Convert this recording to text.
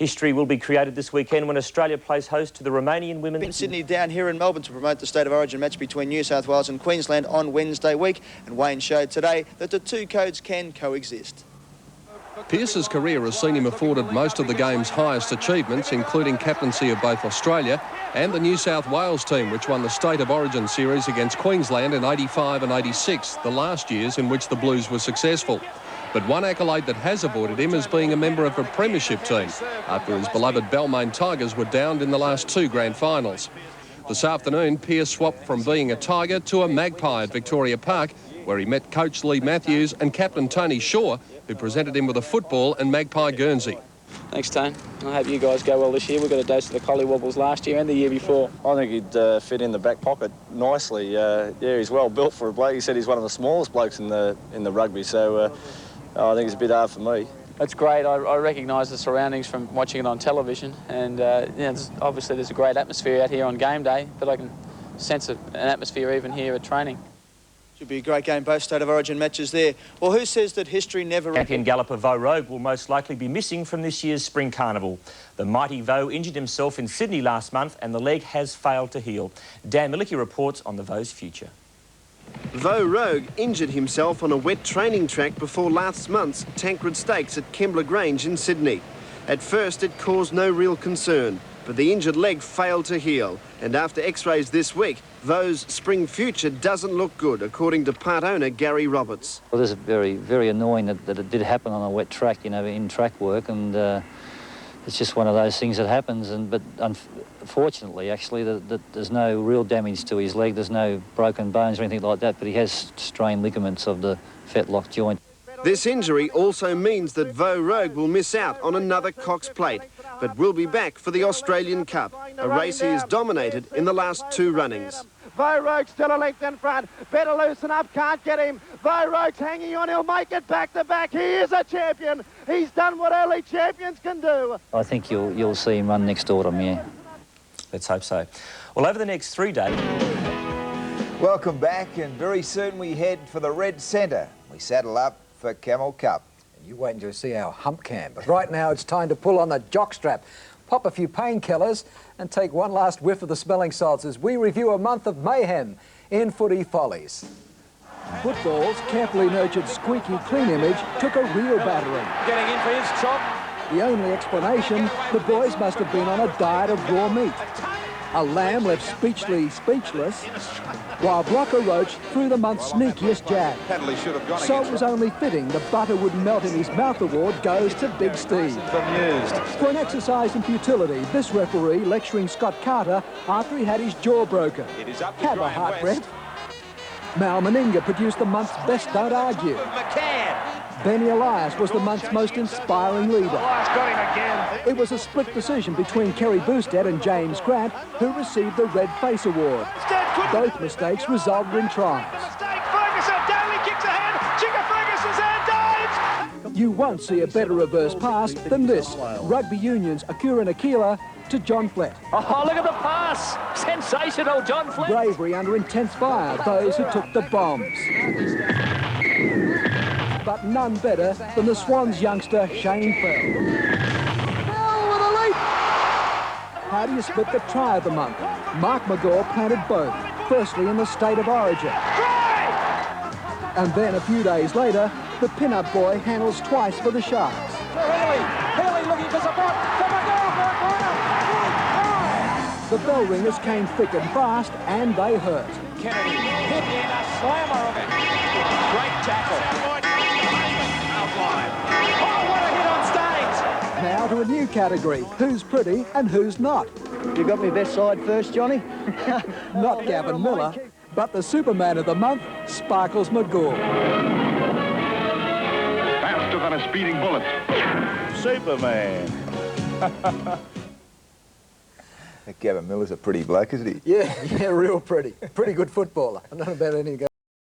History will be created this weekend when Australia plays host to the Romanian women. In Sydney, down here in Melbourne to promote the State of Origin match between New South Wales and Queensland on Wednesday week. And Wayne showed today that the two codes can coexist. Pearce's career has seen him afforded most of the game's highest achievements, including captaincy of both Australia and the New South Wales team, which won the State of Origin series against Queensland in 85 and 86, the last years in which the Blues were successful. But one accolade that has avoided him is being a member of a premiership team, after his beloved Balmain Tigers were downed in the last two grand finals. This afternoon, Pearce swapped from being a Tiger to a Magpie at Victoria Park, where he met coach Lee Matthews and captain Tony Shaw, who presented him with a football and Magpie Guernsey. Thanks, Tone. I hope you guys go well this year. We got a dose of the collywobbles last year and the year before. I think he'd fit in the back pocket nicely. Yeah, he's well built for a bloke. He said he's one of the smallest blokes in the rugby, so I think it's a bit hard for me. It's great. I recognise the surroundings from watching it on television, and obviously there's a great atmosphere out here on game day, but I can sense an atmosphere even here at training. Should be a great game, both State of Origin matches there. Well, who says that history never... Champion galloper Vo Rogue will most likely be missing from this year's Spring Carnival. The mighty Vo injured himself in Sydney last month and the leg has failed to heal. Dan Millicky reports on the Vo's future. Vo Rogue injured himself on a wet training track before last month's Tancred Stakes at Kembla Grange in Sydney. At first, it caused no real concern, but the injured leg failed to heal. And after x-rays this week, Vo's spring future doesn't look good, according to part owner Gary Roberts. Well, this is very, very annoying that it did happen on a wet track, you know, in track work, and it's just one of those things that happens. But unfortunately, actually, that there's no real damage to his leg. There's no broken bones or anything like that, but he has strained ligaments of the fetlock joint. This injury also means that Vo Rogue will miss out on another Cox Plate, but will be back for the Australian Cup, a race he has dominated in the last two runnings. Vo Rogue still a length in front. Better loosen up, can't get him. Vo Rogue's hanging on, he'll make it back to back. He is a champion. He's done what early champions can do. I think you'll see him run next autumn, yeah. Let's hope so. Well, over the next 3 days... Welcome back, and very soon we head for the Red Centre. We saddle up for Camel Cup. You wait until you see our hump cam. But right now it's time to pull on the jockstrap, pop a few painkillers and take one last whiff of the smelling salts as we review a month of mayhem in footy follies. Football's carefully nurtured squeaky clean image took a real battering. Getting in for his chop. The only explanation, the boys must have been on a diet of raw meat. A lamb left speechless, while Blocker Roach threw the month's sneakiest jab. So it was only fitting the butter would melt in his mouth award goes to Big Steve. Bemused. For an exercise in futility, this referee lecturing Scott Carter after he had his jaw broken. Have a heart, Brent. Mal Meninga produced the month's best don't argue. Benny Elias was the month's most inspiring leader. Got him again. It was a split decision between Kerry Boosted and James Grant, who received the Red Face Award. Both mistakes resulted in tries. Ferguson, Daly kicks ahead. Chicka Ferguson's hand dives. You won't see a better reverse pass than this. Rugby Union's Akura Nakila to John Flett. Oh, look at the pass. Sensational, John Flett. Bravery under intense fire, those who took the bombs. But none better than the Swans youngster Shane Fell. How do you split the try of the month? Mark McGaw planted both, firstly in the State of Origin. And then a few days later, the pin-up boy handles twice for the Sharks. Haley looking for support. The bell ringers came thick and fast, and they hurt. Kennedy hit in a slammer of it. Great tackle. Now to a new category, who's pretty and who's not. You got me best side first, Johnny? Not Gavin Miller, but the Superman of the month, Sparkles McGaw. Faster than a speeding bullet. Superman. Gavin Miller's a pretty bloke, isn't he? Yeah, real pretty. Pretty good footballer. I don't know about any